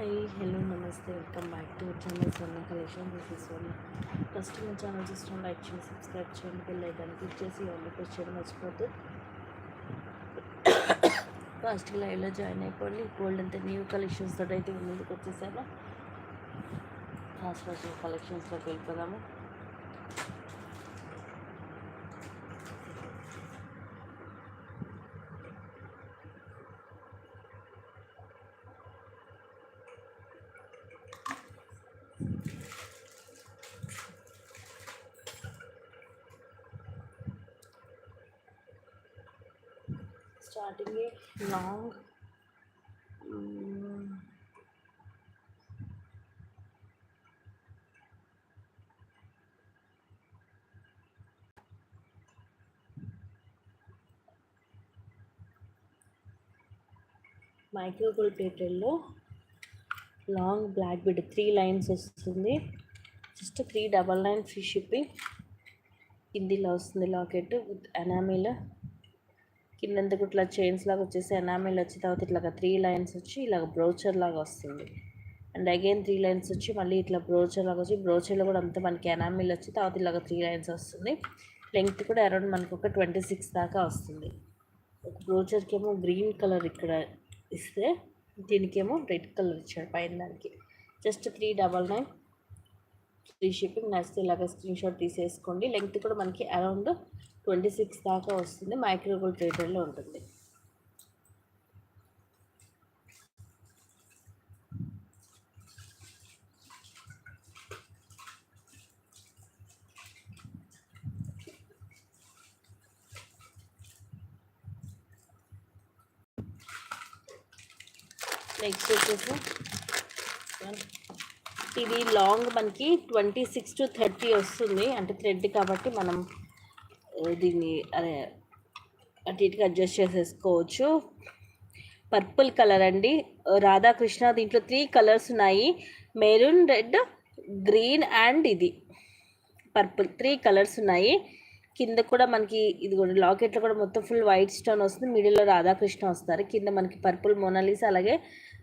Hi hello నమస్తే welcome back to channel Swarna collection. This is Swarna. First మన channel చూసిన like చేసి subscribe చేయండి, బెల్ ఐకాన్ క్లిక్ చేసి ఆల్ రిక్వెస్ట్ చేయడం మర్చిపోద్దు. ఫస్ట్ లైవ్లో జాయిన్ అయిపోండి. గోల్డ్ అంతా న్యూ కలెక్షన్స్ తోటి అయితే ముందుకు వచ్చేసాను. ఫస్ట్ కలెక్షన్స్లోకి వెళ్ళిపోదాము. స్టార్టింగ్ లాంగ్ మైక్రో గోల్డ్ ప్లేటెల్లో లాంగ్ బ్లాక్ బిడ్ 3 లైన్స్ వస్తుంది. Just 399 free shipping. కిందిలో వస్తుంది లాకెట్ విత్ ఎనామిల్. కిందంతా ఇట్లా చైన్స్ లాగా వచ్చేసి ఎనామిల్ వచ్చి తర్వాత ఇట్లాగా 3 లైన్స్ వచ్చి ఇలాగ బ్రోచర్ లాగా వస్తుంది. అండ్ అగైన్ 3 లైన్స్ వచ్చి మళ్ళీ ఇట్లా బ్రోచర్ లాగా వచ్చి బ్రోచర్లో కూడా అంతా మనకి ఎనామిల్ వచ్చి తర్వాత ఇలాగ 3 లైన్స్ వస్తుంది. లెంగ్త్ కూడా అరౌండ్ మనకు ఒక 26 దాకా వస్తుంది. ఒక బ్రోచర్కి ఏమో గ్రీన్ కలర్ ఇక్కడ ఇస్తే దీనికేమో రెడ్ కలర్ ఇచ్చాడు పైన దానికి. Just 399 free shipping. నచ్చితే ఇలాగ స్క్రీన్ షాట్ తీసేసుకోండి. లెంగ్త్ కూడా మనకి అరౌండ్ 26 దాకా వస్తుంది. మైక్రో గోల్డ్ ప్లేటెల్లో ఉంటుంది. నెక్స్ట్ వచ్చేసి ఇది లాంగ్ మనకి 26 to 30 వస్తుంది. అంటే థ్రెడ్ కాబట్టి మనం దీన్ని అదే అటు ఇటుగా అడ్జస్ట్ చేసేసుకోవచ్చు. పర్పుల్ కలర్ అండి, రాధాకృష్ణ. దీంట్లో 3 కలర్స్ ఉన్నాయి, మెరూన్, రెడ్, గ్రీన్ అండ్ ఇది పర్పుల్. 3 కలర్స్ ఉన్నాయి. కింద కూడా మనకి ఇది కూడా లాకెట్లో కూడా మొత్తం ఫుల్ వైట్ స్టోన్ వస్తుంది. మిడిల్లో రాధాకృష్ణ వస్తారు. కింద మనకి పర్పుల్ మోనాలిసా అలాగే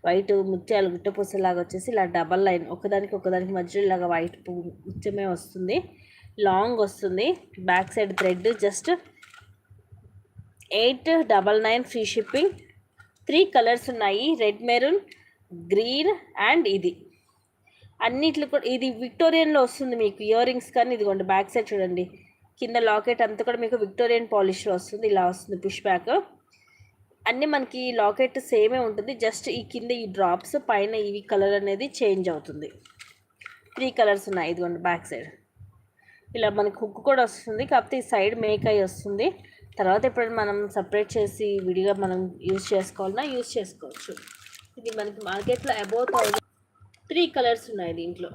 వైట్ ముత్యాలు గుట్టపూసలాగా వచ్చేసి ఇలా డబల్ లైన్ ఒకదానికి మధ్యలో ఇలాగా వైట్ ముత్యమే వస్తుంది. లాంగ్ వస్తుంది. Back side thread. Just 899 free shipping. 3 colours ఉన్నాయి, రెడ్, మెరూన్, గ్రీన్ అండ్ ఇది. అన్నిట్లో కూడా ఇది విక్టోరియన్లో వస్తుంది మీకు ఇయర్ రింగ్స్. కానీ ఇదిగోండి బ్యాక్ సైడ్ చూడండి, కింద లాకెట్ అంతా కూడా మీకు విక్టోరియన్ పాలిష్లో వస్తుంది. ఇలా వస్తుంది పుష్ బ్యాక్. అన్నీ మనకి లాకెట్ సేమే ఉంటుంది. జస్ట్ ఈ కింద ఈ డ్రాప్స్ పైన ఇవి కలర్ అనేది చేంజ్ అవుతుంది. 3 కలర్స్ ఉన్నాయి. ఇదిగోండి బ్యాక్ సైడ్ ఇలా మనకి హుక్ కూడా వస్తుంది. కాకపోతే ఈ సైడ్ మేక్ అయ్యి వస్తుంది. తర్వాత ఎప్పుడైనా మనం సపరేట్ చేసి విడిగా మనం యూజ్ చేసుకోవాలన్నా యూజ్ చేసుకోవచ్చు. ఇది మనకి మార్కెట్లో అబౌవ్ 1000. 3 కలర్స్ ఉన్నాయి దీంట్లో.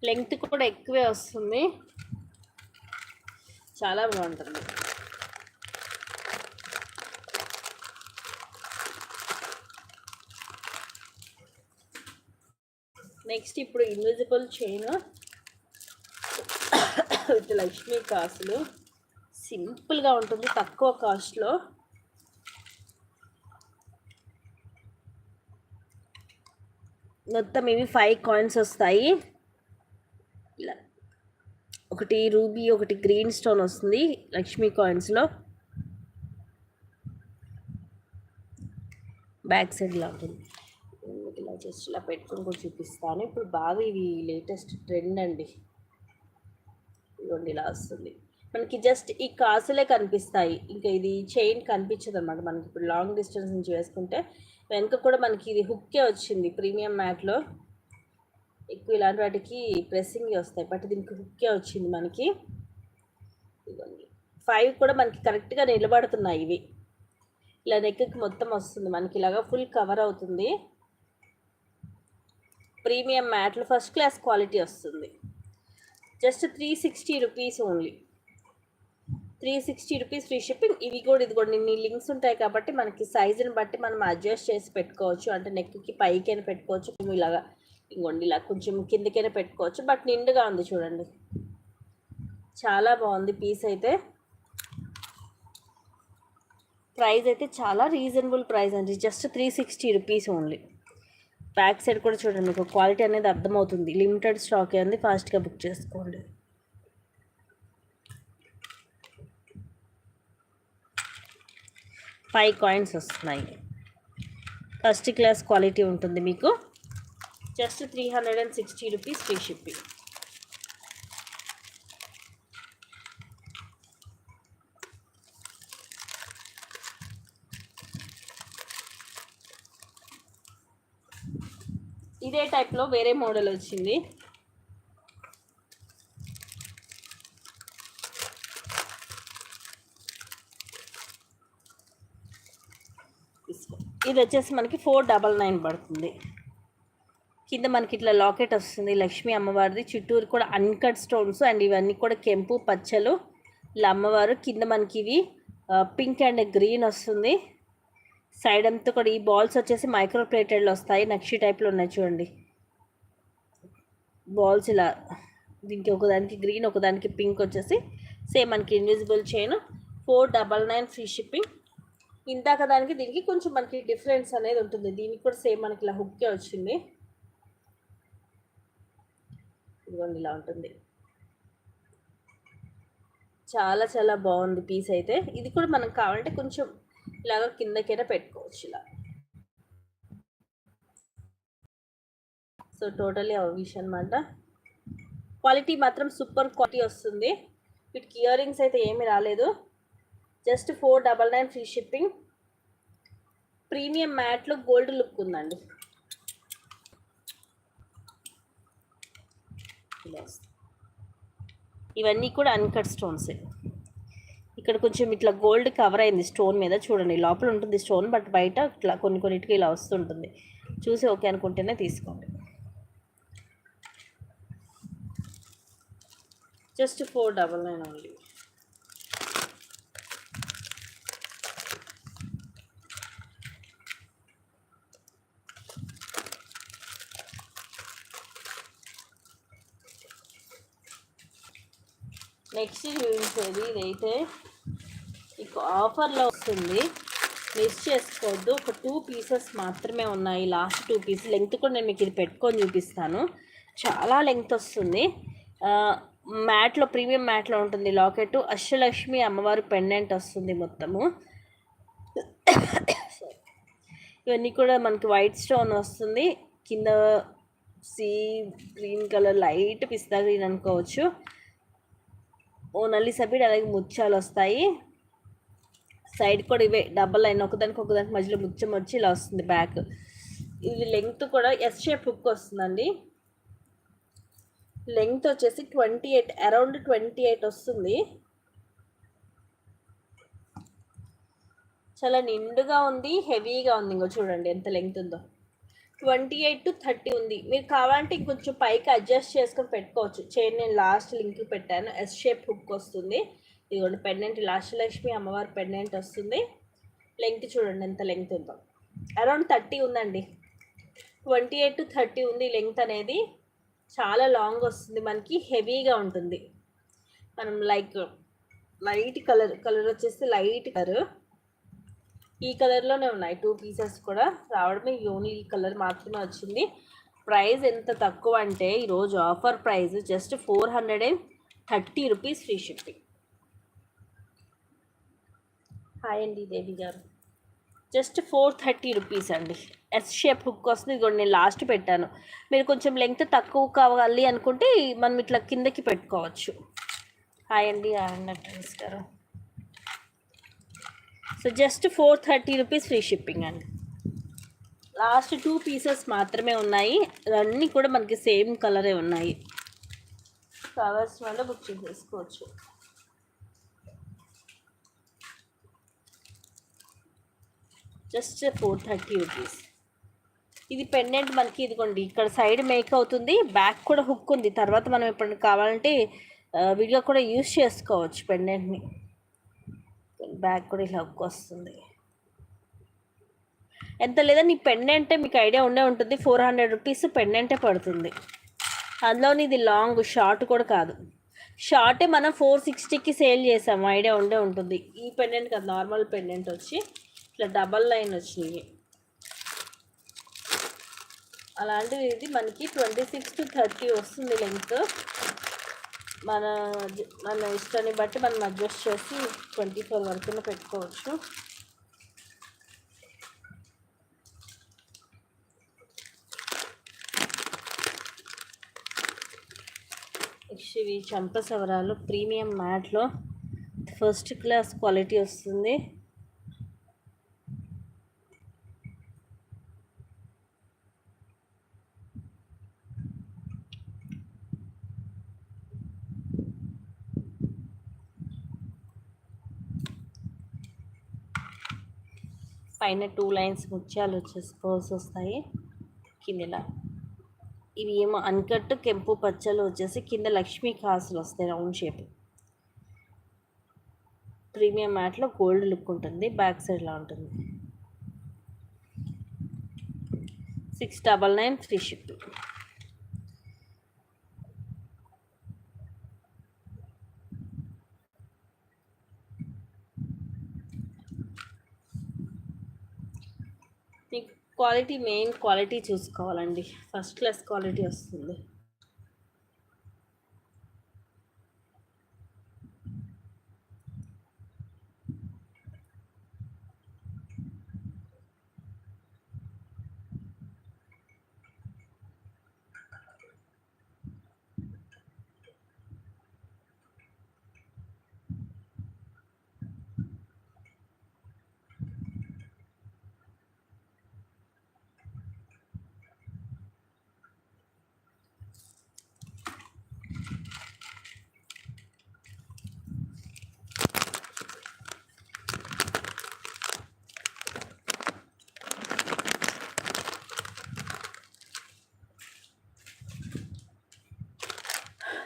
లెంగ్త్ కూడా ఎక్కువే వస్తుంది, చాలా బాగుంటుంది. నెక్స్ట్ ఇప్పుడు ఇన్విజిబుల్ చైన్ విత్ లక్ష్మీ కాసులు. సింపుల్గా ఉంటుంది, తక్కువ కాస్ట్లో. మొత్తం ఇవి 5 కాయిన్స్ వస్తాయి. ఇలా ఒకటి రూబీ, ఒకటి గ్రీన్ స్టోన్ వస్తుంది లక్ష్మీ కాయిన్స్లో. బ్యాక్ సైడ్ ఇలా ఉంటుంది. ఇలా జస్ట్ ఇలా పెట్టుకొని కూడా చూపిస్తాను. ఇప్పుడు బాగా ఇవి లేటెస్ట్ ట్రెండ్ అండి. ఇదిగోండి ఇలా వస్తుంది మనకి. జస్ట్ ఈ కాసులే కనిపిస్తాయి, ఇంకా ఇది చైన్ కనిపించదు అనమాట మనకి. ఇప్పుడు లాంగ్ డిస్టెన్స్ నుంచి వేసుకుంటే వెనక కూడా మనకి ఇది హుక్కే వచ్చింది. ప్రీమియం మ్యాట్లో ఎక్కువ ఇలాంటి వాటికి ప్రెస్సింగ్ వస్తాయి, బట్ దీనికి హుక్కే వచ్చింది మనకి. ఇదిగోండి 5 కూడా మనకి కరెక్ట్గా నిలబడుతున్నాయి. ఇవి ఇలా నెక్కి మొత్తం వస్తుంది మనకి, ఇలాగా ఫుల్ కవర్ అవుతుంది. ప్రీమియం మ్యాట్లో ఫస్ట్ క్లాస్ క్వాలిటీ వస్తుంది. Just 360 rupees only. 360 rupees free shipping. ఇవి కూడా ఇదిగోండి ఇన్ని లింక్స్ ఉంటాయి కాబట్టి మనకి సైజుని బట్టి మనం అడ్జస్ట్ చేసి పెట్టుకోవచ్చు. అంటే నెక్కి పైకైనా పెట్టుకోవచ్చు, ఇలాగా ఇంకోండి ఇలా కొంచెం కిందకైనా పెట్టుకోవచ్చు. బట్ నిండుగా ఉంది చూడండి, చాలా బాగుంది పీస్ అయితే. ప్రైస్ అయితే చాలా రీజనబుల్ ప్రైస్ అండి, just 360 rupees only. Back side కూడా చూడండి, మీకు క్వాలిటీ అనేది అర్థమవుతుంది. లిమిటెడ్ స్టాక్ ఉంది, ఫాస్ట్గా బుక్ చేసుకోండి. ఫైవ్ కాయిన్స్ వస్తున్నాయి. ఫస్ట్ క్లాస్ క్వాలిటీ ఉంటుంది మీకు. Just 360 rupees free shipping. ఇదే టైప్లో వేరే మోడల్ వచ్చింది. ఇది వచ్చేసి మనకి 499 పడుతుంది. కింద మనకి ఇట్లా లాకెట్ వస్తుంది లక్ష్మీ అమ్మవారిది. చుట్టూరు కూడా అన్కట్ స్టోన్స్ అండ్ ఇవన్నీ కూడా కెంపు పచ్చలు ఇలా అమ్మవారు. కింద మనకి ఇవి పింక్ అండ్ గ్రీన్ వస్తుంది. సైడ్ అంతా కూడా ఈ బాల్స్ వచ్చేసి మైక్రో ప్లేటెడ్లో వస్తాయి. నక్షి టైప్లో ఉన్నాయి చూడండి బాల్స్ ఇలా. దీనికి ఒకదానికి గ్రీన్ ఒకదానికి పింక్ వచ్చేసి సేమ్ మనకి ఇన్విజిబుల్ చైన్. 499 free shipping. ఇందాక దానికి దీనికి కొంచెం మనకి డిఫరెన్స్ అనేది ఉంటుంది. దీనికి కూడా సేమ్ మనకి ఇలా హుక్కే వచ్చింది. ఇదిగోండి ఇలా ఉంటుంది. చాలా చాలా బాగుంది పీస్ అయితే. ఇది కూడా మనం కావాలంటే కొంచెం ఇలాగ కిందకైనా పెట్టుకోవచ్చు ఇలా. సో టోటలీ విష్ అనమాట. క్వాలిటీ మాత్రం సూపర్ క్వాలిటీ వస్తుంది. వీటికి ఇయర్ రింగ్స్ అయితే ఏమీ రాలేదు. Just 499 free shipping. ప్రీమియం మ్యాట్లో గోల్డ్ లుక్ ఉందండి. ఇవన్నీ కూడా అన్కట్ స్టోన్సే. ఇక్కడ కొంచెం ఇట్లా గోల్డ్ కవర్ అయింది స్టోన్ మీద చూడండి. లోపల ఉంటుంది స్టోన్, బట్ బయట ఇట్లా కొన్నిటికి ఇలా వస్తుంటుంది. చూసి ఓకే అనుకుంటేనే తీసుకోండి. Just 499 only. నెక్స్ట్ చూపించేది ఇదైతే మీకు ఆఫర్లో వస్తుంది, మిస్ చేసుకోవద్దు. ఒక 2 పీసెస్ మాత్రమే ఉన్నాయి, లాస్ట్ 2 పీసెస్. లెంగ్త్ కూడా నేను మీకు ఇది పెట్టుకొని చూపిస్తాను. చాలా లెంగ్త్ వస్తుంది. మ్యాట్లో ప్రీమియం మ్యాట్లో ఉంటుంది లాకెట్. అష్టలక్ష్మి అమ్మవారు పెండెంట్ వస్తుంది మొత్తము. ఇవన్నీ కూడా మనకి వైట్ స్టోన్ వస్తుంది. కింద సీ గ్రీన్ కలర్, లైట్ పిస్తా గ్రీన్ అనుకోవచ్చు. ఓ నల్లి సపీడ్ అలాగే ముత్యాలు వస్తాయి. సైడ్ కూడా ఇవే డబల్ లైన్, ఒకదానికి మధ్యలో ముత్యం వచ్చి ఇలా వస్తుంది బ్యాక్. ఇది లెంగ్త్ కూడా ఎస్ షేప్ హుక్ వస్తుందండి. లెంగ్త్ వచ్చేసి 28, అరౌండ్ 28 వస్తుంది. చాలా నిండుగా ఉంది, హెవీగా ఉంది. ఇంకో చూడండి ఎంత లెంగ్త్ ఉందో. 28 to 30 ఉంది. మీరు కావాలంటే ఇంకొంచెం పైకి అడ్జస్ట్ చేసుకొని పెట్టుకోవచ్చు. చైన్ నేను లాస్ట్ లింక్ పెట్టాను. ఎస్ షేప్ హుక్ వస్తుంది. ఇదిగోండి పెండెంట్, అష్టలక్ష్మి అమ్మవారి పెండెంట్ వస్తుంది. లెంగ్త్ చూడండి ఎంత లెంగ్త్ ఉందో. అరౌండ్ 30 ఉందండి. 28 to 30 ఉంది లెంగ్త్ అనేది. చాలా లాంగ్ వస్తుంది మనకి, హెవీగా ఉంటుంది. మనం లైట్ కలర్ వచ్చేసి లైట్ కలర్. ఈ కలర్లోనే ఉన్నాయి 2 పీసెస్ కూడా రావడమే. ఓన్లీ ఈ కలర్ మాత్రమే వచ్చింది. ప్రైస్ ఎంత తక్కువ అంటే ఈరోజు offer price just 430 rupees free shipping. Hi అండి దేవి గారు. జస్ట్ 430 రూపీస్ అండి. ఎస్ షేప్ హుక్ వస్తుంది. ఇదిగోండి నేను లాస్ట్ పెట్టాను. మీరు కొంచెం లెంగ్త్ తక్కువ కావాలి అనుకుంటే మనం ఇట్లా కిందకి పెట్టుకోవచ్చు. హాయ్ అండి ఫ్రెండ్స్ గారు. So just 430 rupees free shipping అండి. లాస్ట్ 2 పీసెస్ మాత్రమే ఉన్నాయి. అన్నీ కూడా మనకి సేమ్ కలరే ఉన్నాయి. కావాల్సిన వాళ్ళు బుక్ చేసుకోవచ్చు. Just 430 rupees. ఇది పెండెంట్ మనకి ఇదిగోండి ఇక్కడ సైడ్ మేక్ అవుతుంది. బ్యాక్ కూడా హుక్ ఉంది. తర్వాత మనం ఎప్పుడు కావాలంటే వీడియో కూడా యూజ్ చేసుకోవచ్చు పెండెంట్ని. బ్యాక్ కూడా ఇలా హుక్ వస్తుంది. ఎంత లేదని ఈ పెండెంటే మీకు ఐడియా ఉండే ఉంటుంది. 400 రూపీస్ పెండెంటే పడుతుంది. అందులోని ఇది లాంగ్, షార్ట్ కూడా కాదు. షార్టే మనం 460కి సేల్ చేసాము, ఐడియా ఉండే ఉంటుంది. ఈ పెండెంట్ కాదు, నార్మల్ పెండెంట్ వచ్చి ఇట్లా డబల్ లైన్ వచ్చినాయి. అలాంటిది ఇది మనకి 26 to 30 వస్తుంది లెంగ్త్. మన మన ఇష్టాన్ని బట్టి మనం అడ్జస్ట్ చేసి 24 వరకు పెట్టుకోవచ్చు. ఇవి చంప సవరాలు ప్రీమియం మ్యాట్లో ఫస్ట్ క్లాస్ క్వాలిటీ వస్తుంది. పైన 2 లైన్స్ ముత్యాలు వచ్చేసి పర్ల్స్ వస్తాయి కింద. ఇవి ఏమో అన్కట్ కెంపు పచ్చలు వచ్చేసి కింద లక్ష్మీ కాసులు వస్తాయి రౌండ్ షేప్. ప్రీమియం మ్యాట్లో గోల్డ్ లుక్ ఉంటుంది, బ్యాక్ సైడ్లా ఉంటుంది. 699 ఫ్రీ షిప్పింగ్. మీకు క్వాలిటీ మెయిన్ క్వాలిటీ చూసుకోవాలండి, ఫస్ట్ క్లాస్ క్వాలిటీ వస్తుంది.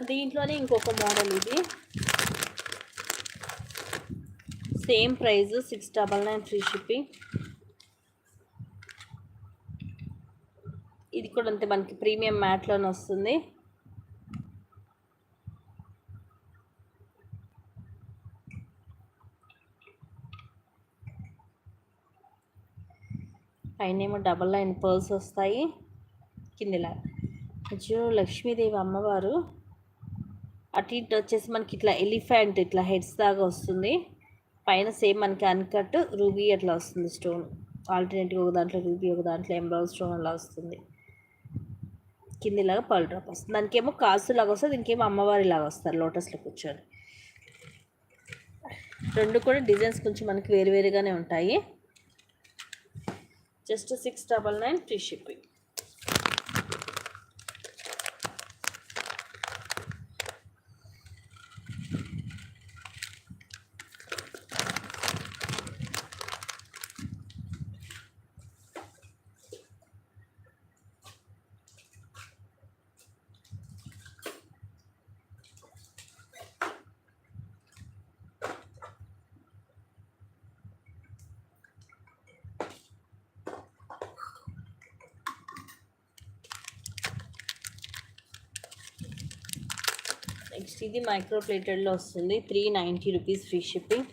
దీంట్లోనే ఇంకొక మోడల్, ఇది సేమ్ ప్రైస్ 699 ఫ్రీ షిప్పింగ్. ఇది కూడా అంతే, మనకి ప్రీమియం మ్యాట్లోనే వస్తుంది. పైన ఏమో డబల్ లైన్ పర్ల్స్ వస్తాయి, కిందలా మధ్యలో లక్ష్మీదేవి అమ్మవారు. అటు ఇటు వచ్చేసి మనకి ఇట్లా ఎలిఫెంట్ ఇట్లా హెడ్స్ దాకా వస్తుంది. పైన సేమ్ మనకి అన్కట్ రూబీ అట్లా వస్తుంది స్టోన్. ఆల్టర్నేట్గా ఒక దాంట్లో రూబీ, ఒక దాంట్లో ఎంబ్రాయిడ్ స్టోన్ అలా వస్తుంది. కిందిలాగా పర్ల్ డ్రాప్ వస్తుంది. దానికేమో కాసు లాగా వస్తుంది, దీనికేమో అమ్మవారి లాగా వస్తారు లోటస్లో కూర్చొని. రెండు కూడా డిజైన్స్ కొంచెం మనకి వేరువేరుగానే ఉంటాయి. Just 699 free shipping. నెక్స్ట్ ఇది మైక్రో ప్లేటెడ్లో వస్తుంది, 390 రూపీస్ ఫ్రీ షిప్పింగ్.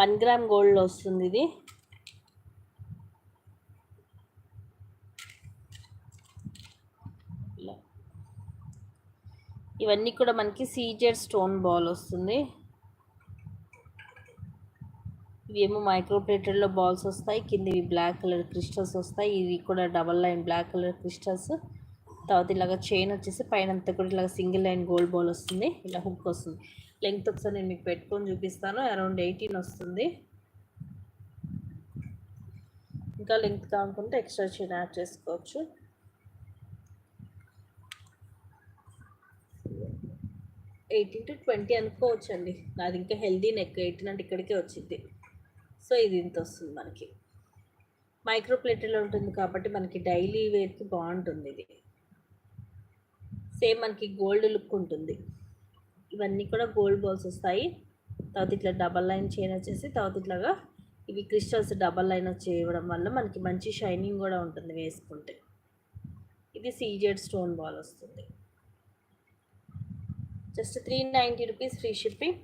1 గ్రామ్ గోల్డ్లో వస్తుంది ఇది. ఇవన్నీ కూడా మనకి సీజెడ్ స్టోన్ బాల్ వస్తుంది. ఇవేమో మైక్రో ప్లేటెడ్లో బాల్స్ వస్తాయి, కింద ఇవి బ్లాక్ కలర్ క్రిస్టల్స్ వస్తాయి. ఇవి కూడా double line black colour crystals. తర్వాత ఇలాగ చైన్ వచ్చేసి పైన అంతా కూడా ఇలాగ సింగిల్ లైన్ గోల్డ్ బాల్ వస్తుంది, ఇలా హుక్ వస్తుంది. లెంగ్త్ ఒకసారి నేను మీకు పెట్టుకొని చూపిస్తాను, అరౌండ్ 18 వస్తుంది. ఇంకా లెంగ్త్ కానుకుంటే ఎక్స్ట్రా చైన్ యాడ్ చేసుకోవచ్చు. 18 to 20 అనుకోవచ్చండి, నాది ఇంకా హెల్దీ నెక్, 18 అంటే ఇక్కడికే వచ్చింది. సో ఇది ఇంత వస్తుంది మనకి. మైక్రో ప్లేటెడ్లో ఉంటుంది కాబట్టి మనకి డైలీ వేర్కి బాగుంటుంది. ఇది సేమ్ మనకి గోల్డ్ లుక్ ఉంటుంది. ఇవన్నీ కూడా గోల్డ్ బాల్స్ వస్తాయి. తర్వాత ఇట్లా డబల్ లైన్ చైన్ వచ్చేసి, తర్వాత ఇట్లాగా ఇవి క్రిస్టల్స్ డబల్ లైన్ చేయడం వల్ల మనకి మంచి షైనింగ్ కూడా ఉంటుంది వేసుకుంటే. ఇది సీజెడ్ స్టోన్ బాల్ వస్తుంది. Just 390 rupees free shipping.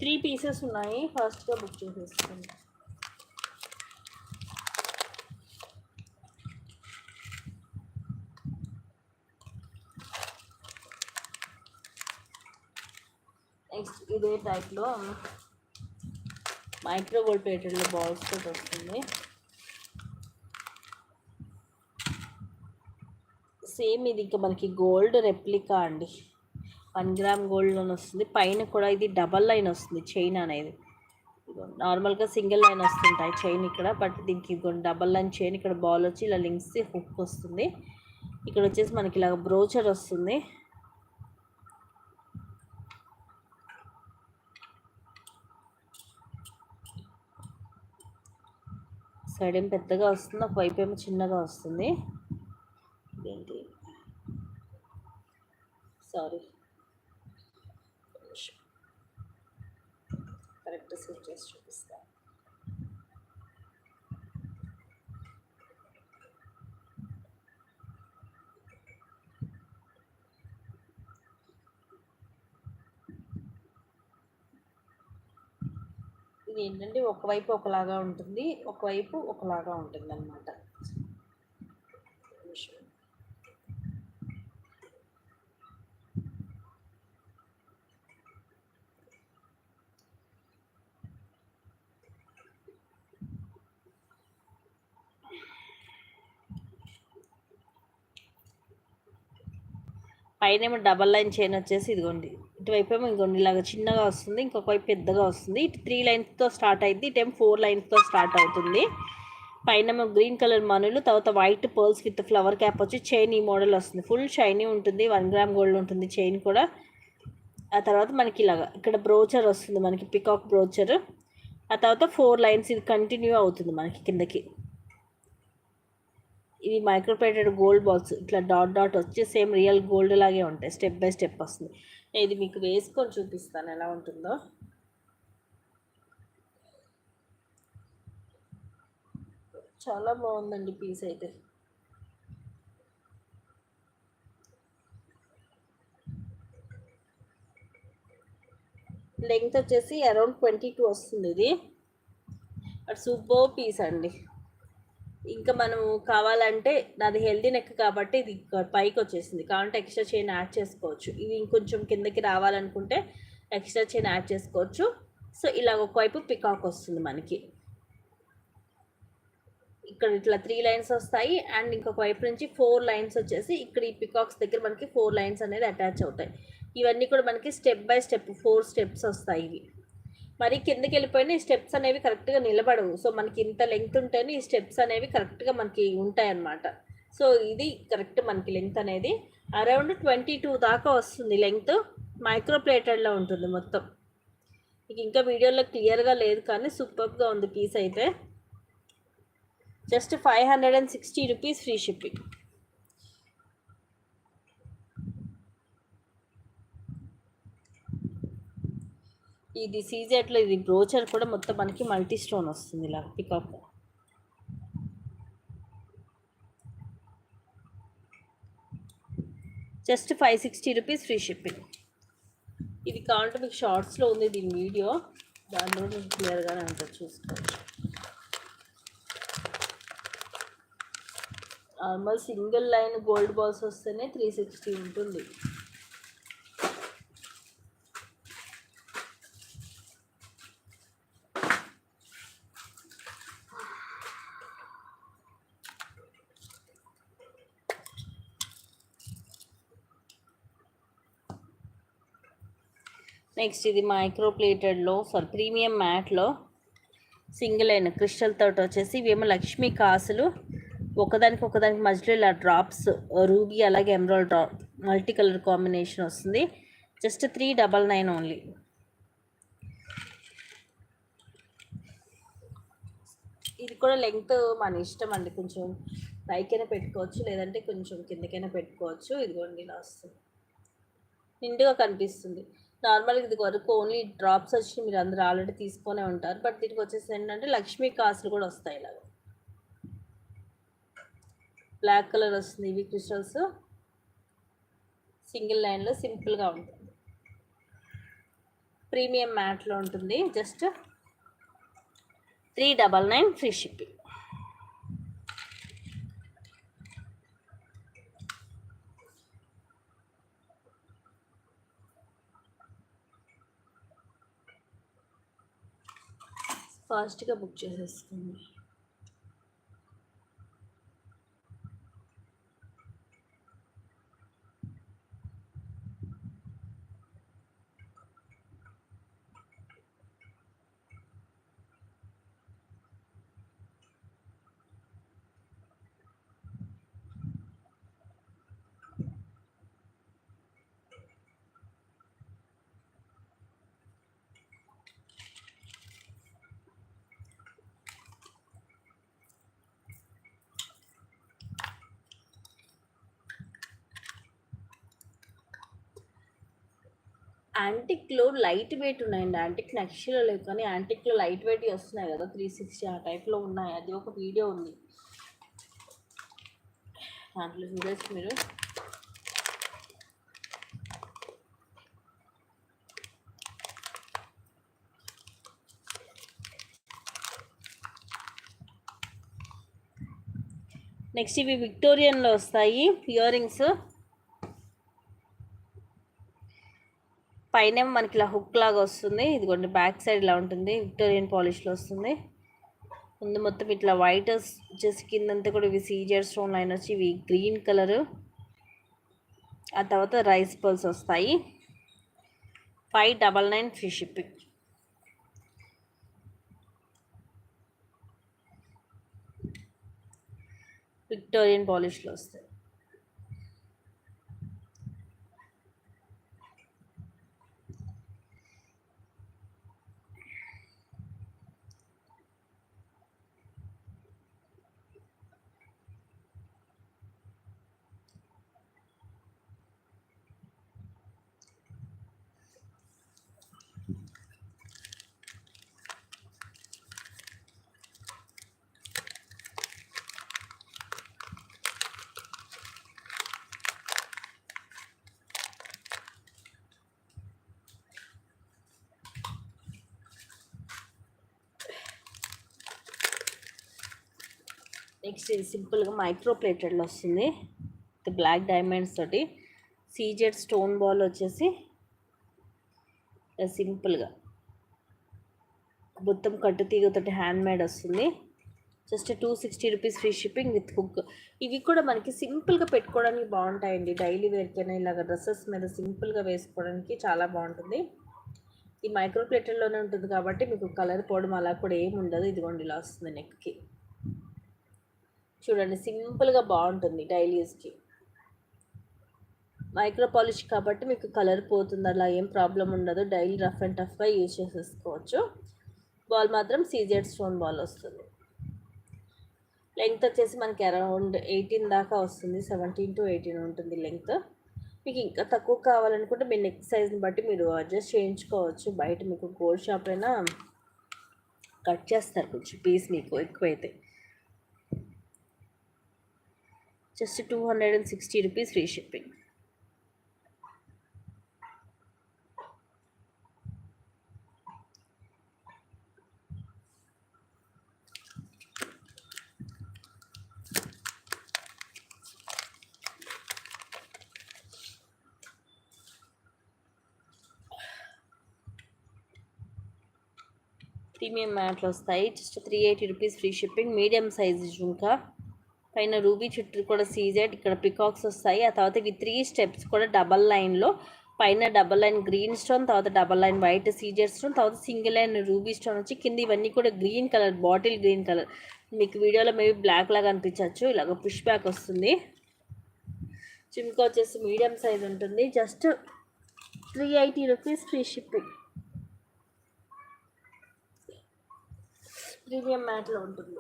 3 pieces ఉన్నాయి, ఫాస్ట్గా బుక్ చేసేసుకోండి. నెక్స్ట్ ఇదే టైప్లో మైక్రో గోల్డ్ ప్లేటెడ్లో బాల్స్ తోటి వస్తుంది. సేమ్ ఇది ఇంకా మనకి గోల్డ్ రెప్లికా అండి, 1 గ్రామ్ గోల్డ్లో వస్తుంది. పైన కూడా ఇది డబల్ లైన్ వస్తుంది చైన్ అనేది. నార్మల్గా సింగిల్ లైన్ వస్తుంటాయి చైన్ ఇక్కడ, బట్ దీనికి డబల్ లైన్ చైన్. ఇక్కడ బాల్ వచ్చి ఇలా లింక్స్ హుక్ వస్తుంది. ఇక్కడ వచ్చేసి మనకి ఇలాగ బ్రోచర్ వస్తుంది. సైడ్ ఏం పెద్దగా వస్తుంది, ఒకవైపు ఏమో చిన్నగా వస్తుంది. ఏంటి సారీ, కరెక్ట్ సెట్ చేసి చూపిస్తాను. ఇది ఏంటంటే ఒకవైపు ఒకలాగా ఉంటుంది, ఒకవైపు ఒకలాగా ఉంటుంది అన్నమాట. పైన ఏమో డబల్ లైన్ చైన్ వచ్చేసి ఇదిగోండి, ఇటువైపు ఏమో ఇంకోండి ఇలాగ చిన్నగా వస్తుంది, ఇంకొక వైపు పెద్దగా వస్తుంది. ఇటు 3 లైన్స్తో స్టార్ట్ అయింది, ఇటేమో 4 లైన్స్తో స్టార్ట్ అవుతుంది. పైన ఏమో గ్రీన్ కలర్ మనులు, తర్వాత white pearls with flower cap వచ్చి చైన్ ఈ మోడల్ వస్తుంది. ఫుల్ షైనీ ఉంటుంది, 1 గ్రామ్ గోల్డ్ ఉంటుంది చైన్ కూడా. ఆ తర్వాత మనకి ఇలాగా ఇక్కడ బ్రోచర్ వస్తుంది, మనకి పికాక్ బ్రోచర్. ఆ తర్వాత 4 లైన్స్ ఇది కంటిన్యూ అవుతుంది మనకి కిందకి. ఇవి మైక్రోప్లేటెడ్ గోల్డ్ బాల్స్, ఇట్లా డాట్ డాట్ వచ్చి సేమ్ రియల్ గోల్డ్ లాగే ఉంటాయి, స్టెప్ బై స్టెప్ వస్తుంది. ఇది మీకు వేసుకొని చూపిస్తాను ఎలా ఉంటుందో. చాలా బాగుందండి పీస్ అయితే. లెంగ్త్ వచ్చేసి అరౌండ్ 22 వస్తుంది ఇది, బట్ సూపర్ పీస్ అండి. ఇంకా మనం కావాలంటే నాది హెల్దీ నెక్ కాబట్టి ఇది పైకి వచ్చేసింది, కావాలంటే ఎక్స్ట్రా చైన్ యాడ్ చేసుకోవచ్చు. ఇది ఇంకొంచెం కిందకి రావాలనుకుంటే ఎక్స్ట్రా చైన్ యాడ్ చేసుకోవచ్చు. సో ఇలా ఒకవైపు పికాక్ వస్తుంది మనకి, ఇక్కడ ఇట్లా 3 లైన్స్ వస్తాయి, అండ్ ఇంకొక వైపు నుంచి 4 లైన్స్ వచ్చేసి ఇక్కడ ఈ పికాక్స్ దగ్గర మనకి 4 లైన్స్ అనేది అటాచ్ అవుతాయి. ఇవన్నీ కూడా మనకి స్టెప్ బై స్టెప్ 4 స్టెప్స్ వస్తాయి. ఇవి మరి కిందకి వెళ్ళిపోయిన ఈ స్టెప్స్ అనేవి కరెక్ట్గా నిలబడవు. సో మనకి ఇంత లెంగ్త్ ఉంటేనే ఈ స్టెప్స్ అనేవి కరెక్ట్గా మనకి ఉంటాయి అన్నమాట. సో ఇది కరెక్ట్ మనకి లెంగ్త్ అనేది అరౌండ్ 22 దాకా వస్తుంది లెంగ్త్. మైక్రో ప్లేటెడ్లో ఉంటుంది మొత్తం. మీకు ఇంకా వీడియోలో క్లియర్గా లేదు కానీ సూపర్గా ఉంది పీస్ అయితే. Just 560 rupees free shipping. ఇది సీజెట్లో ఇది బ్రోచర్ కూడా మొత్తం మనకి మల్టీ స్టోన్ వస్తుంది ఇలా peacock. Just 560 rupees free shipping. ఇది కావాలంటే మీకు షార్ట్స్లో ఉంది దీని వీడియో, దానిలో మీకు క్లియర్గానే ఉంటుంది, చూసుకోవచ్చు. Normal single line gold balls వస్తేనే 360 ఉంటుంది. నెక్స్ట్ ఇది మైక్రో ప్లేటెడ్లో ప్రీమియం మ్యాట్లో సింగిల్ లైన్ క్రిస్టల్ తోటి వచ్చేసి ఇవేమో లక్ష్మీ కాసులు, ఒకదానికి మధ్యలో ఇలా డ్రాప్స్ రూబీ అలాగే emerald drop multi colour combination వస్తుంది. Just 399 only. ఇది కూడా లెంగ్త్ మన ఇష్టం అండి, కొంచెం పైకైనా పెట్టుకోవచ్చు లేదంటే కొంచెం కిందకైనా పెట్టుకోవచ్చు. ఇదిగోండి ఇలా వస్తుంది, నిండుగా కనిపిస్తుంది. నార్మల్గా ఇది వరకు ఓన్లీ డ్రాప్స్ వచ్చి మీరు అందరూ ఆల్రెడీ తీసుకొనే ఉంటారు, బట్ దీనికి వచ్చేసి ఏంటంటే లక్ష్మీ కాసులు కూడా వస్తాయి. ఇలాగ బ్లాక్ కలర్ వస్తుంది. ఇవి క్రిస్టల్స్ సింగిల్ లైన్లో సింపుల్గా ఉంటుంది. ప్రీమియం మ్యాట్లో ఉంటుంది. Just 399 free shipping. ఫాస్ట్గా బుక్ చేసేసుకోండి. యాంటిక్లో లైట్ వెయిట్ ఉన్నాయండి. యాంటిక్ నక్షలో లేవు కానీ యాంటిక్లో లైట్ వెయిట్ వస్తున్నాయి కదా, 360 ఆ టైప్లో ఉన్నాయి. అది ఒక వీడియో ఉంది, దాంట్లో చూడొచ్చు మీరు. నెక్స్ట్ ఇవి విక్టోరియన్లో వస్తాయి ఇయర్ రింగ్స్. పైన మనకి ఇలా హుక్ లాగా వస్తుంది, ఇదిగోండి బ్యాక్ సైడ్ ఇలా ఉంటుంది, విక్టోరియన్ పాలిష్లో వస్తుంది. ముందు మొత్తం ఇట్లా వైట్ వచ్చేసి కిందంతా కూడా ఇవి సీజర్ స్టోన్ లైన్ వచ్చి ఇవి గ్రీన్ కలరు. ఆ తర్వాత రైస్ పల్స్ వస్తాయి. 599 ఫ్రీ షిప్పింగ్. విక్టోరియన్ పాలిష్లో వస్తాయి. నెక్స్ట్ ఇది సింపుల్గా మైక్రో ప్లేటెడ్లో వస్తుంది, బ్లాక్ డైమండ్స్ తోటి. సీజెడ్ స్టోన్ బాల్ వచ్చేసి సింపుల్గా మొత్తం కట్టు తీగతోటి హ్యాండ్ మేడ్ వస్తుంది. Just 260 rupees free shipping with hook. ఇవి కూడా మనకి సింపుల్గా పెట్టుకోవడానికి బాగుంటాయండి. డైలీ వేర్కైనా ఇలాగ డ్రెస్సెస్ మీద సింపుల్గా వేసుకోవడానికి చాలా బాగుంటుంది. ఈ మైక్రో ప్లేటెడ్లోనే ఉంటుంది కాబట్టి మీకు కలర్ పోవడం అలా కూడా ఏమి ఉండదు. ఇదిగోండి ఇలా వస్తుంది నెక్కి, చూడండి సింపుల్గా బాగుంటుంది డైలీ యూస్కి. మైక్రో పాలిష్ కాబట్టి మీకు కలర్ పోతుంది, అలా ఏం ప్రాబ్లం ఉండదు. డైలీ రఫ్ అండ్ టఫ్గా యూజ్ చేసేసుకోవచ్చు. బాల్ మాత్రం సీజెడ్ స్టోన్ బాల్ వస్తుంది. లెంగ్త్ వచ్చేసి మనకి అరౌండ్ 18 దాకా వస్తుంది, 17 to 18 ఉంటుంది లెంగ్త్. మీకు ఇంకా తక్కువ కావాలనుకుంటే మీ నెక్ సైజ్ని బట్టి మీరు అడ్జస్ట్ చేయించుకోవచ్చు. బయట మీకు గోల్డ్ షాప్ అయినా కట్ చేస్తారు కొంచెం పీస్ మీకు ఎక్కువైతే. Just 260 rupees free shipping. Premium మ్యాట్లు వస్తాయి. Just 380 rupees free shipping. Medium size jhumka, పైన రూబీ చుట్టూ కూడా సీజెడ్, ఇక్కడ పికాక్స్ వస్తాయి. ఆ తర్వాత ఇవి 3 స్టెప్స్ కూడా డబల్ లైన్లో, పైన డబల్ లైన్ గ్రీన్ స్టోన్, తర్వాత double line white CZ stone, తర్వాత సింగిల్ లైన్ రూబీ స్టోన్ వచ్చి కింద ఇవన్నీ కూడా green colour, bottle green colour. మీకు వీడియోలో మేబీ బ్లాక్ లాగా అనిపించవచ్చు. ఇలాగ పుష్ బ్యాక్ వస్తుంది. జుంకా వచ్చేసి మీడియం సైజ్ ఉంటుంది. Just 380 rupees free shipping. Premium మ్యాట్లో ఉంటుంది.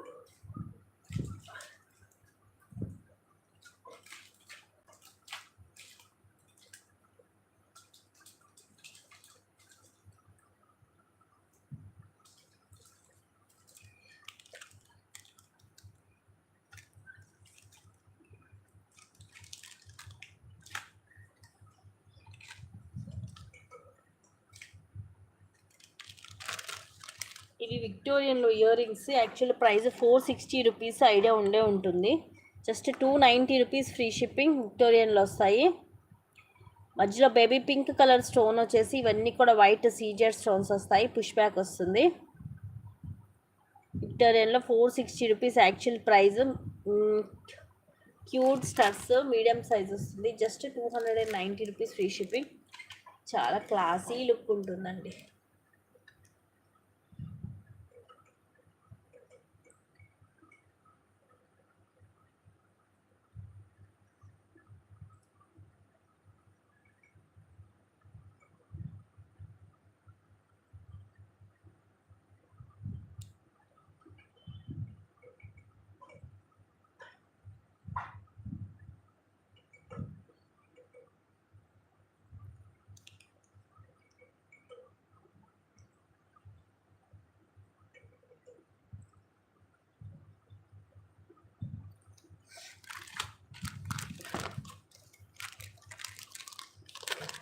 ఇవి విక్టోరియన్లో earrings. Actual price 460 rupees idea ఉంటుంది. Just 290 rupees free shipping. విక్టోరియన్లో వస్తాయి. మధ్యలో బేబీ పింక్ కలర్ స్టోన్ వచ్చేసి ఇవన్నీ కూడా వైట్ సీజర్ స్టోన్స్ వస్తాయి. పుష్ బ్యాక్ వస్తుంది. విక్టోరియన్లో 460 rupees actual price. Cute studs medium size వస్తుంది. Just 290 rupees free shipping. చాలా క్లాసీ లుక్ ఉంటుందండి.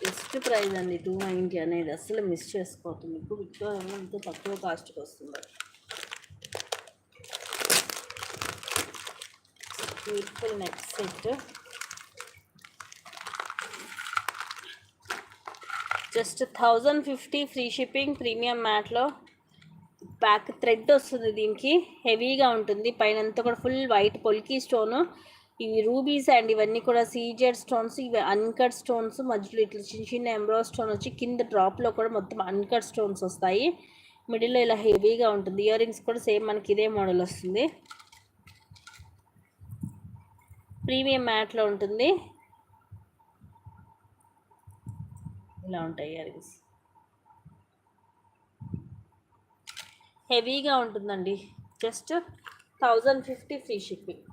బెస్ట్ ప్రైస్ అండి 290 అనేది. అసలు మిస్ చేసుకోవద్దు. మీకు విక్టోరియన్లో ఇంత తక్కువ కాస్ట్కి వస్తుంది. Beautiful neck set. Just 1050 free shipping. Premium మ్యాట్లో బ్యాక్ థ్రెడ్ వస్తుంది. దీనికి హెవీగా ఉంటుంది. పైన అంతా కూడా ఫుల్ వైట్ పొల్కీ స్టోను. ఇవి రూబీస్ అండ్ ఇవన్నీ కూడా సీజెడ్ స్టోన్స్. ఇవి అన్కట్ స్టోన్స్. మధ్యలో ఇట్లా చిన్న చిన్న ఎంబ్రాయిడరీ స్టోన్ వచ్చి కింద డ్రాప్లో కూడా మొత్తం అన్కట్ స్టోన్స్ వస్తాయి. మిడిల్లో ఇలా హెవీగా ఉంటుంది. ఇయర్ రింగ్స్ కూడా సేమ్ మనకి ఇదే మోడల్ వస్తుంది. ప్రీమియం మ్యాట్లో ఉంటుంది. ఇలా ఉంటాయి ఇయర్ రింగ్స్. హెవీగా ఉంటుందండి. Just 1050 free shipping.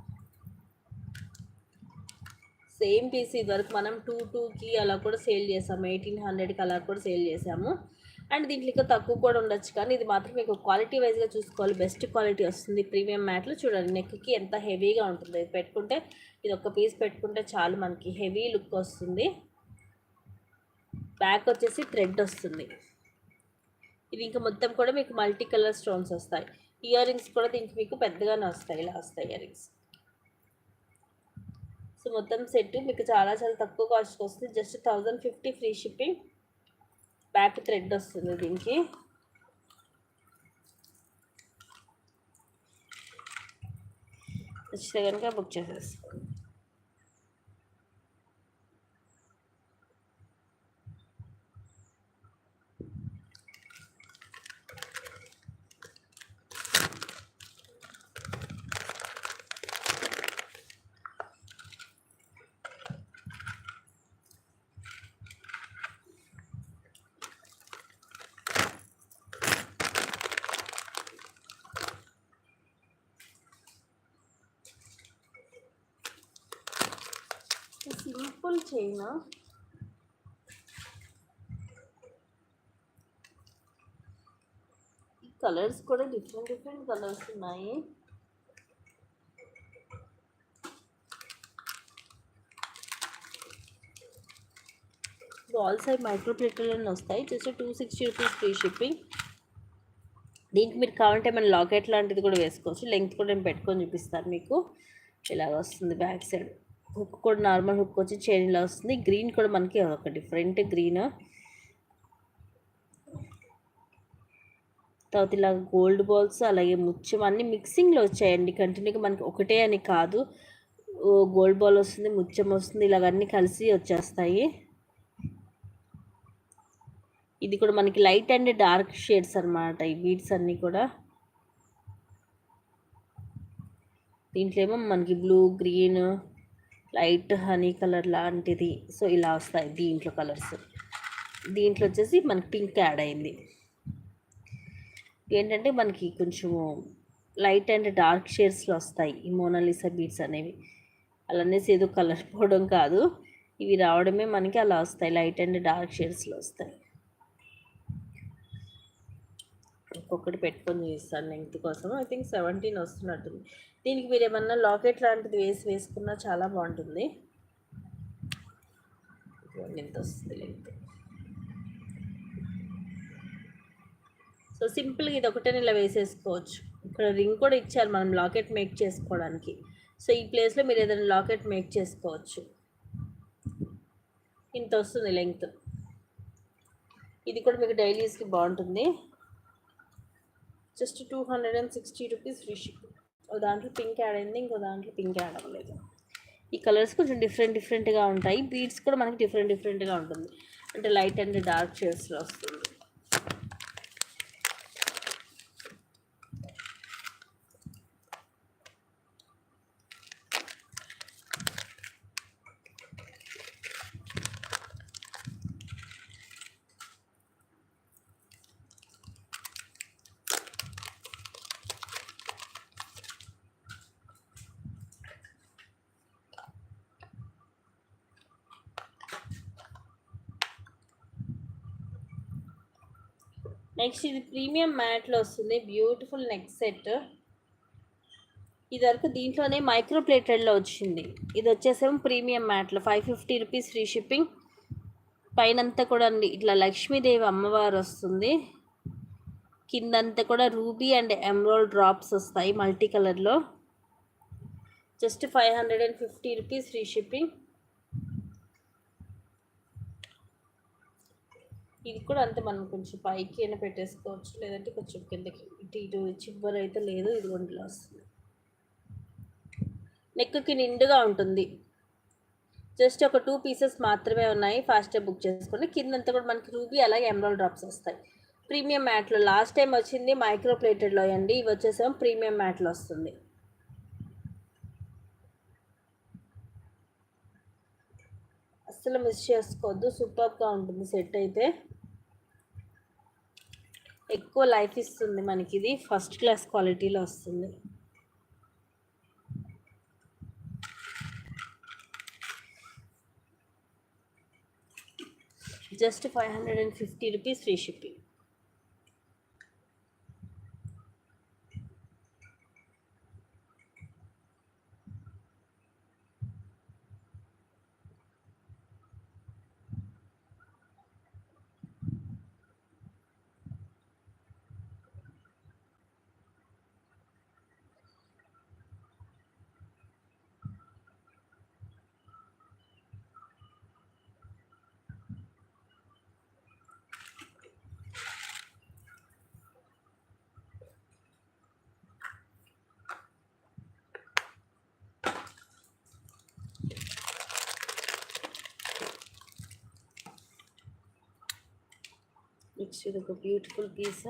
Same piece ఇదివరకు మనం 22కి అలా కూడా సేల్ చేసాము. 1800కి అలా కూడా సేల్ చేసాము. అండ్ దీంట్లో ఇంకా తక్కువ కూడా ఉండొచ్చు, కానీ ఇది మాత్రం మీకు క్వాలిటీ వైజ్గా చూసుకోవాలి. బెస్ట్ క్వాలిటీ వస్తుంది. ప్రీమియం మ్యాట్లో చూడండి నెక్కి ఎంత హెవీగా ఉంటుంది. ఇది పెట్టుకుంటే, ఇది ఒక పీస్ పెట్టుకుంటే చాలు మనకి హెవీ లుక్ వస్తుంది. బ్యాక్ వచ్చేసి థ్రెడ్ వస్తుంది. ఇది ఇంకా మొత్తం కూడా మీకు మల్టీ కలర్ స్టోన్స్ వస్తాయి. ఇయర్ రింగ్స్ కూడా దీనికి మీకు పెద్దగానే వస్తాయి. ఇలా వస్తాయి ఇయర్ రింగ్స్. సో మొత్తం సెట్ మీకు చాలా చాలా తక్కువ కాస్ట్కి వస్తుంది. Just 1050 free shipping. Back thread వస్తుంది దీనికి. నచ్చితే కనుక బుక్ చేసేసుకోండి. Simple chain. ఈ కలర్స్ కూడా డిఫరెంట్ కలర్స్ ఉన్నాయి. ఆల్ సైడ్ మైక్రో ప్లేట్లోనే వస్తాయి. Just 260 rupees free shipping. దీనికి మీరు కావాలంటే మన లాకెట్ లాంటిది కూడా వేసుకోవచ్చు. లెంగ్త్ కూడా నేను పెట్టుకొని చూపిస్తాను మీకు. ఇలాగ వస్తుంది బ్యాక్ సైడ్. హుక్ కూడా నార్మల్ హుక్ వచ్చి చైన్ ఇలా వస్తుంది. గ్రీన్ కూడా మనకి ఒక డిఫరెంట్ గ్రీన్. తర్వాత ఇలా గోల్డ్ బాల్స్, అలాగే ముత్యం అన్నీ మిక్సింగ్లో వచ్చాయండి. కంటిన్యూగా మనకి ఒకటే అని కాదు. గోల్డ్ బాల్ వస్తుంది, ముత్యం వస్తుంది, ఇలాగన్నీ కలిసి వచ్చేస్తాయి. ఇది కూడా మనకి లైట్ అండ్ డార్క్ షేడ్స్ అనమాట ఈ బీడ్స్ అన్నీ కూడా. దీంట్లో ఏమో మనకి blue, green, light honey colour లాంటిది. సో ఇలా వస్తాయి దీంట్లో కలర్స్. దీంట్లో వచ్చేసి మనకి పింక్ యాడ్ అయింది. ఏంటంటే మనకి కొంచెము లైట్ అండ్ డార్క్ షేడ్స్లో వస్తాయి ఈ మోనాలిసా బీడ్స్ అనేవి. అలానేసి ఏదో కలర్ పోవడం కాదు, ఇవి రావడమే మనకి అలా వస్తాయి. లైట్ అండ్ డార్క్ షేడ్స్లో వస్తాయి. ఒక్కొక్కటి పెట్టుకొని చూపిస్తాను లెంగ్త్ కోసం. I think 17 వస్తున్నట్టుంది. దీనికి మీరు ఏమన్నా లాకెట్ లాంటిది వేసుకున్నా చాలా బాగుంటుంది. ఎంత వస్తుంది లెంగ్త్. సో సో సింపుల్గా ఇది ఒకటే ఇలా వేసేసుకోవచ్చు. ఇక్కడ రింగ్ కూడా ఇచ్చారు మనం లాకెట్ మేక్ చేసుకోవడానికి. సో ఈ ప్లేస్లో మీరు ఏదైనా లాకెట్ మేక్ చేసుకోవచ్చు. ఇంత వస్తుంది లెంగ్త్. ఇది కూడా మీకు డైలీ యూస్కి బాగుంటుంది. Just 260 rupees free shipping. ఓ దాంట్లో పింక్ యాడ్ అయింది, ఇంకో దాంట్లో పింక్ యాడ్ అవ్వలేదు. ఈ కలర్స్ కొంచెం డిఫరెంట్గా ఉంటాయి. బీడ్స్ కూడా మనకి డిఫరెంట్గా ఉంటుంది. అంటే లైట్ అండ్ డార్క్ షేడ్స్లో వస్తుంది. నెక్స్ట్ ఇది ప్రీమియం మ్యాట్లో వస్తుంది. Beautiful neck set. ఇది వరకు దీంట్లోనే మైక్రో ప్లేటెడ్లో వచ్చింది. ఇది వచ్చేసేమో ప్రీమియం మ్యాట్లో 550 రూపీస్ ఫ్రీ షిప్పింగ్. పైనంతా కూడా ఇట్లా లక్ష్మీదేవి అమ్మవారు వస్తుంది. కిందంతా కూడా రూబీ అండ్ ఎమరాల్డ్ డ్రాప్స్ వస్తాయి మల్టీ కలర్లో. Just 550 rupees free shipping. ఇది కూడా అంతే, మనం కొంచెం పైకి అయినా పెట్టేసుకోవచ్చు, లేదంటే కొంచెం కిందకి ఇటు చివరి అయితే లేదు. ఇది ఒంటిలో వస్తుంది. నెక్కి నిండుగా ఉంటుంది. జస్ట్ ఒక 2 పీసెస్ మాత్రమే ఉన్నాయి. ఫాస్ట్గా బుక్ చేసుకోండి. కిందంతా కూడా మనకి రూబీ అలాగే ఎమరాల్డ్ డ్రాప్స్ వస్తాయి. ప్రీమియం మ్యాట్లో లాస్ట్ టైం వచ్చింది మైక్రో ప్లేటెడ్లో అండి. ఇవి వచ్చేసేమో ప్రీమియం మ్యాట్లో వస్తుంది. అస్సలు మిస్ చేసుకోవద్దు. సూపర్గా ఉంటుంది సెట్ అయితే. ఎక్కువ లైఫ్ ఇస్తుంది మనకి. ఇది ఫస్ట్ క్లాస్ క్వాలిటీలో వస్తుంది. Just 550 rupees free shipping. Next ఇది ఒక బ్యూటిఫుల్ పీస్.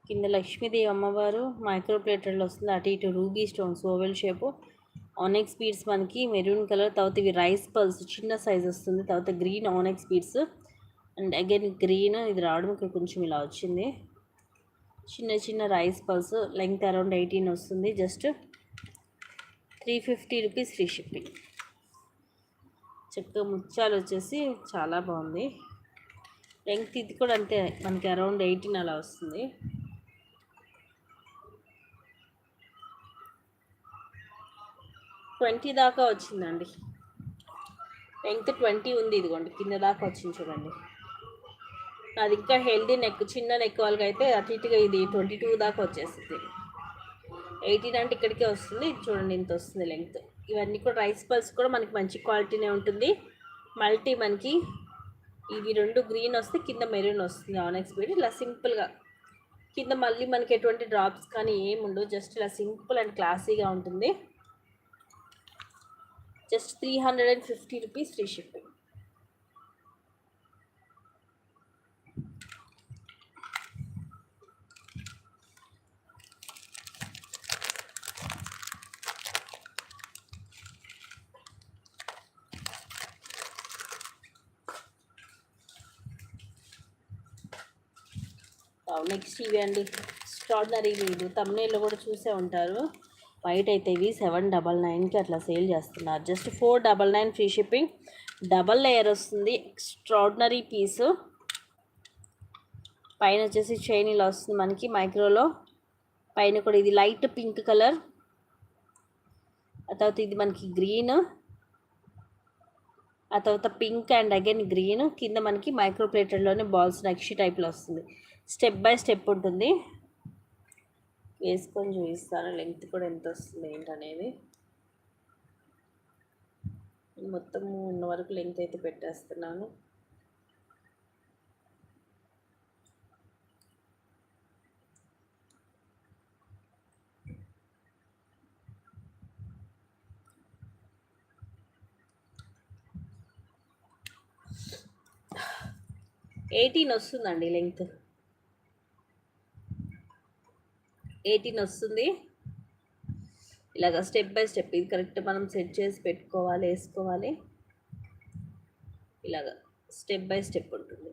కింద లక్ష్మీదేవి అమ్మవారు మైక్రో ప్లేటెడ్లో వస్తుంది. అటు ఇటు ruby stones oval shape. Onyx beads మనకి మెరూన్ కలర్. తర్వాత ఇవి రైస్ పల్స్ చిన్న సైజ్ వస్తుంది. తర్వాత green onyx beads and again green. ఇది రావడం ఇక్కడ కొంచెం ఇలా వచ్చింది. చిన్న రైస్ పల్స్. లెంగ్త్ అరౌండ్ 18 వస్తుంది. Just 350 rupees free shipping. చక్కగా ముత్యాలు వచ్చేసి చాలా బాగుంది. లెంగ్త్ ఇది కూడా అంతే, మనకి అరౌండ్ 18 అలా వస్తుంది. ట్వంటీ దాకా వచ్చిందండి. లెంగ్త్ 20 ఉంది. ఇదిగోండి కింద దాకా వచ్చింది చూడండి. అది ఇంకా హెల్దీ నెక్, చిన్న నెక్ వాళ్ళకి అయితే అటు ఇటుగా ఇది 22 దాకా వచ్చేస్తుంది. 18 అంటే ఇక్కడికే వస్తుంది. ఇది చూడండి ఇంత వస్తుంది లెంగ్త్. ఇవన్నీ కూడా రైస్ పల్స్ కూడా మనకి మంచి క్వాలిటీనే ఉంటుంది. మల్టీ మనకి ఇవి 2 గ్రీన్ వస్తే కింద మెరూన్ వస్తుంది ఆనెక్స్ బీడ్. ఇలా సింపుల్గా కింద మళ్ళీ మనకి ఎటువంటి డ్రాప్స్ కానీ ఏముండవు. జస్ట్ ఇలా సింపుల్ అండ్ క్లాసీగా ఉంటుంది. Just 350 rupees free shipping. Next ఇవి అండి ఎక్స్ట్రాడినరీ వీడు. తమ్నేల్లో కూడా చూసే ఉంటారు. వైట్ అయితే ఇవి 799కి అట్లా సేల్ చేస్తున్నారు. Just 499 free shipping. Double layer వస్తుంది. ఎక్స్ట్రాడినరీ పీసు. పైన వచ్చేసి చైన్ ఇలా వస్తుంది మనకి మైక్రోలో. పైన కూడా ఇది లైట్ పింక్ కలర్. ఆ తర్వాత ఇది మనకి గ్రీన్. ఆ తర్వాత పింక్ అండ్ అగైన్ గ్రీన్. కింద మనకి మైక్రో ప్లేటెడ్లోనే బాల్స్ నక్షి టైప్లో వస్తుంది. స్టెప్ బై స్టెప్ ఉంటుంది, వేసుకొని చూపిస్తాను లెంగ్త్ కూడా ఎంత వస్తుంది ఏంటనేది. మొత్తం ఉన్న వరకు లెంగ్త్ అయితే పెట్టేస్తున్నాను. ఎయిటీన్ వస్తుందండి లెంగ్త్, 18 వస్తుంది. ఇలాగ స్టెప్ బై స్టెప్ ఇది కరెక్ట్ మనం సెట్ చేసి పెట్టుకోవాలి, వేసుకోవాలి. ఇలాగ స్టెప్ బై స్టెప్ ఉంటుంది.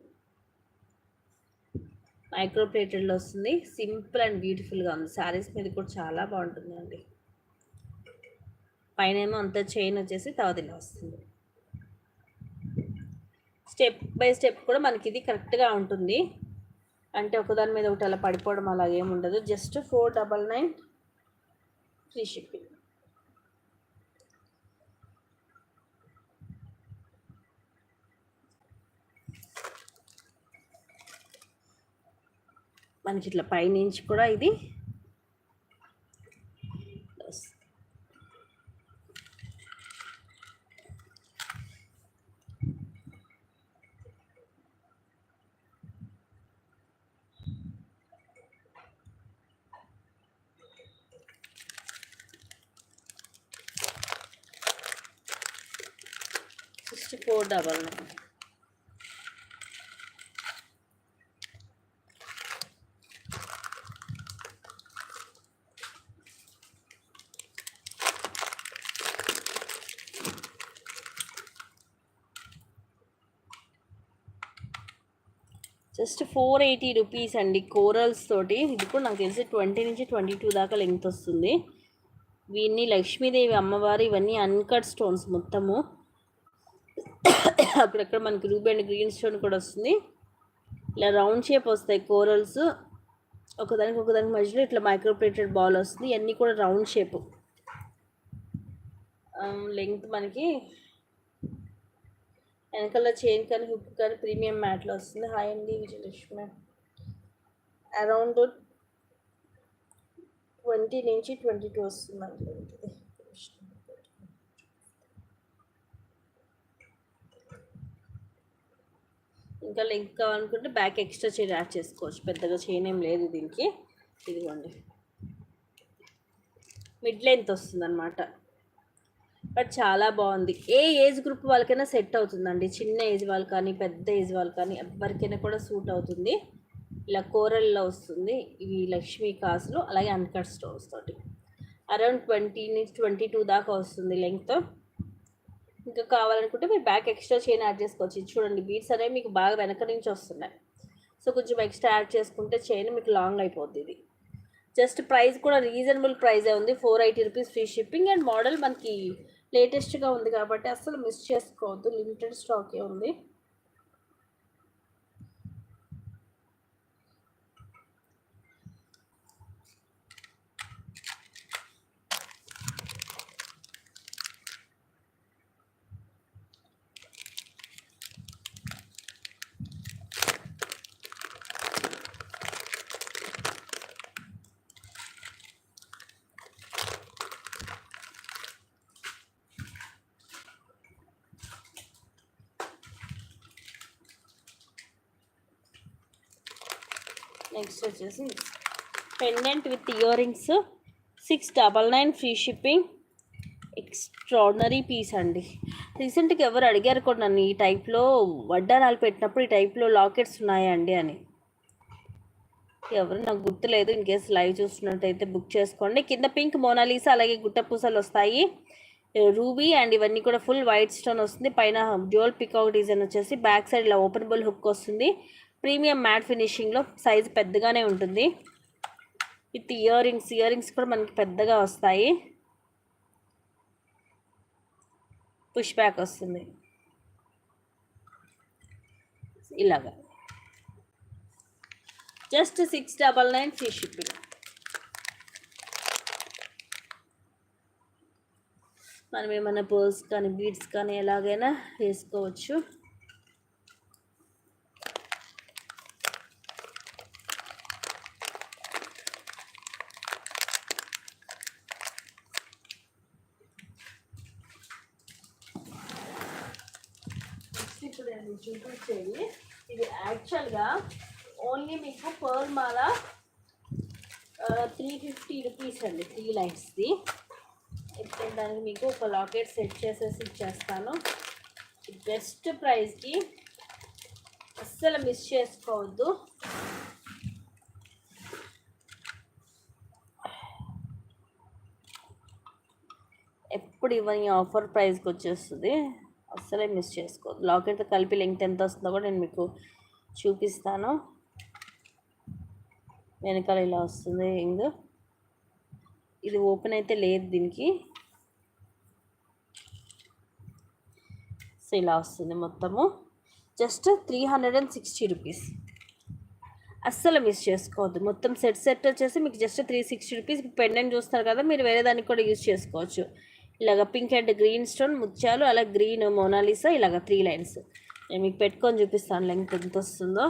మైక్రో ప్లేటెడ్లో వస్తుంది, సింపుల్ అండ్ బ్యూటిఫుల్గా ఉంది. శారీస్ మీద కూడా చాలా బాగుంటుందండి. పైన ఏమో అంత చైన్ వచ్చేసి తర్వాత ఇలా వస్తుంది. స్టెప్ బై స్టెప్ కూడా మనకి ఇది కరెక్ట్గా ఉంటుంది, అంటే ఒకదాని మీద ఒకటి అలా పడిపోవడం అలా ఏముండదు. Just 499 free shipping. మనకి ఇట్లా పైనుంచి కూడా ఇది జస్ట్ 499. జస్ట్ 480 రూపీస్ అండి, కోరల్స్ తోటి. ఇది కూడా నాకు తెలిసి 20 నుంచి 22 దాకా లెంగ్త్ వస్తుంది. ఇవన్నీ లక్ష్మీదేవి అమ్మవారు, ఇవన్నీ అన్కట్ స్టోన్స్ మొత్తము. అక్కడక్కడ మనకి రూబీ అండ్ గ్రీన్ స్టోన్ కూడా వస్తుంది. ఇలా రౌండ్ షేప్ వస్తాయి కోరల్స్, ఒకదానికి మధ్యలో ఇట్లా మైక్రోప్లేటెడ్ బాల్ వస్తుంది. ఇవన్నీ కూడా రౌండ్ షేప్. లెంగ్త్ మనకి వెనకాల చైన్ కానీ హుక్ కానీ ప్రీమియం మ్యాట్లో వస్తుంది. హాయ్ అండి విజయలక్ష్మి. అరౌండ్ 20 నుంచి 22 వస్తుందండి. ఇంకా లెంగ్త్ కావాలనుకుంటే బ్యాక్ ఎక్స్ట్రా చైన్ యాడ్ చేసుకోవచ్చు, పెద్దగా చైన్ ఏం లేదు దీనికి. ఇదిగోండి మిడ్ లెంత్ వస్తుంది అనమాట, బట్ చాలా బాగుంది. ఏ ఏజ్ గ్రూప్ వాళ్ళకైనా సెట్ అవుతుందండి, చిన్న ఏజ్ వాళ్ళు కానీ పెద్ద ఏజ్ వాళ్ళు కానీ ఎవరికైనా కూడా సూట్ అవుతుంది. ఇలా కోరల్లో వస్తుంది, ఇవి లక్ష్మీ కాసులు, అలాగే అన్కట్ స్టోన్స్ తోటి. అరౌండ్ 20 నుంచి 22 దాకా వస్తుంది లెంగ్త్. ఇంకా కావాలనుకుంటే మీరు బ్యాక్ ఎక్స్ట్రా చైన్ యాడ్ చేసుకోవచ్చు. ఇది చూడండి బీడ్స్ అనేవి మీకు బాగా వెనక నుంచి వస్తున్నాయి, సో కొంచెం ఎక్స్ట్రా యాడ్ చేసుకుంటే చైన్ మీకు లాంగ్ అయిపోద్ది. ఇది జస్ట్ ప్రైస్ కూడా రీజనబుల్ ప్రైజే ఉంది, 480 rupees free shipping. And model మనకి లేటెస్ట్గా ఉంది కాబట్టి అసలు మిస్ చేసుకోవద్దు, లిమిటెడ్ స్టాకే ఉంది. నెక్స్ట్ వచ్చేసి pendant with ear rings, 699 free shipping. Extraordinary piece అండి. రీసెంట్గా ఎవరు అడిగారు కూడా నన్ను, ఈ టైప్లో వడ్డానాలు పెట్టినప్పుడు ఈ టైప్లో లాకెట్స్ ఉన్నాయా అండి అని. ఎవరు నాకు గుర్తులేదు, ఇన్ కేసు లైవ్ చూస్తున్నట్టయితే బుక్ చేసుకోండి. కింద పింక్ మోనాలీసా అలాగే గుట్ట పూసలు వస్తాయి, రూబీ అండ్ ఇవన్నీ కూడా ఫుల్ వైట్ స్టోన్ వస్తుంది. పైన డ్యూయల్ పికాక్ డిజైన్ వచ్చేసి, బ్యాక్ సైడ్ ఇలా ఓపెనబుల్ హుక్ వస్తుంది. ప్రీమియం మ్యాట్ ఫినిషింగ్లో, సైజ్ పెద్దగానే ఉంటుంది. విత్ ఇయర్ రింగ్స్ కూడా మనకి పెద్దగా వస్తాయి. పుష్ బ్యాక్ వస్తుంది ఇలాగా. Just 699 free shipping. మనం ఏమైనా పర్ల్స్ కానీ బీడ్స్ కానీ ఎలాగైనా వేసుకోవచ్చు. ఇది చూపించేది. ఇది యాక్చువల్గా ఓన్లీ మీకు పర్ల్ మాల 350 రూపీస్ అండి, 3 లైన్స్ది. ఇప్పుడు దానికి మీకు ఒక లాకెట్ సెట్ చేసేసి ఇచ్చేస్తాను. బెస్ట్ ప్రైస్కి అస్సలు మిస్ చేసుకోవద్దు. ఎప్పుడు ఇవన్నీ ఆఫర్ ప్రైస్కి వచ్చేస్తుంది, అస్సలే మిస్ చేసుకోవద్దు. లాకెట్తో కలిపి లెంగ్త్ ఎంత వస్తుందో కూడా నేను మీకు చూపిస్తాను. వెనకాల ఇలా వస్తుంది రింగ్. ఇది ఓపెన్ అయితే లేదు దీనికి. సో ఇలా వస్తుంది మొత్తము. Just 360 rupees. అస్సలు మిస్ చేసుకోవద్దు. మొత్తం సెట్ వచ్చేసి మీకు జస్ట్ 360 రూపీస్. పెండెంట్ చూస్తారు కదా, మీరు వేరే దానికి కూడా యూజ్ చేసుకోవచ్చు. ఇలాగ పింక్ అండ్ గ్రీన్ స్టోన్ ముత్యాలు, అలా గ్రీన్ మోనాలిసా, ఇలాగ 3 లైన్స్. నేను మీకు పెట్టుకొని చూపిస్తాను లెంగ్త్ ఎంత వస్తుందో.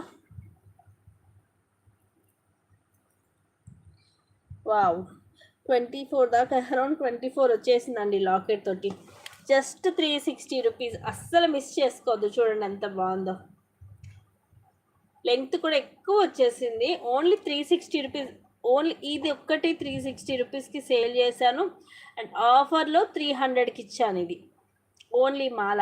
వావ్, 24 దాకా, అరౌండ్ 24 వచ్చేసిందండి లాకెట్ తోటి. Just 360 rupees. అస్సలు మిస్ చేసుకోవద్దు. చూడండి ఎంత బాగుందో. లెంగ్త్ కూడా ఎక్కువ వచ్చేసింది. Only 360 rupees. ఓన్లీ ఇది ఒక్కటి 360 రూపీస్కి సేల్ చేశాను. అండ్ ఆఫర్లో 300కి ఇచ్చాను ఇది. ఓన్లీ మాల.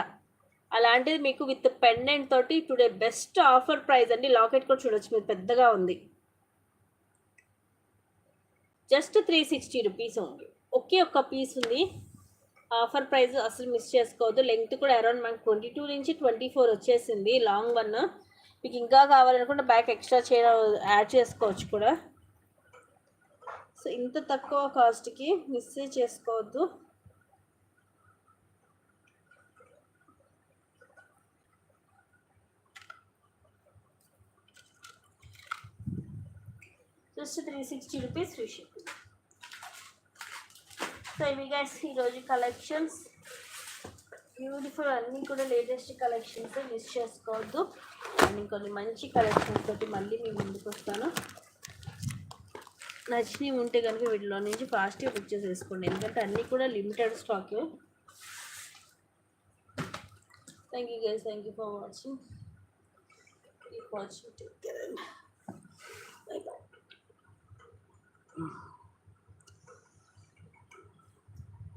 అలాంటిది మీకు విత్ పెండెంట్ తోటి టుడే బెస్ట్ ఆఫర్ ప్రైస్ అండి. లాకెట్ కూడా చూడొచ్చు మీరు, పెద్దగా ఉంది. జస్ట్ 360 రూపీస్ ఉంది. ఒకే ఒక్క పీస్ ఉంది. ఆఫర్ ప్రైస్ అసలు మిస్ చేసుకోవద్దు. లెంగ్త్ కూడా అరౌండ్ మనకు 22 నుంచి 24 వచ్చేసింది లాంగ్ వన్. మీకు ఇంకా కావాలనుకుంటే బ్యాక్ ఎక్స్ట్రా యాడ్ చేసుకోవచ్చు కూడా. సో ఇంత తక్కువ కాస్ట్కి మిస్ చేసుకోవద్దు. Just 360 rupees free shipping. So ఇవి గైస్ ఈరోజు కలెక్షన్స్. బ్యూటిఫుల్, అన్నీ కూడా లేటెస్ట్ కలెక్షన్స్, మిస్ చేసుకోవద్దు. అండ్ కొన్ని మంచి కలెక్షన్స్ తోటి మళ్ళీ మీ ముందుకు వస్తాను. నచ్చినవి ఉంటే కనుక వీటిలో నుంచి ఫాస్ట్గా బుక్ చేసేసుకోండి, ఎందుకంటే అన్నీ కూడా limited stock. Thank you guys, thank you for watching. Take care. Bye bye.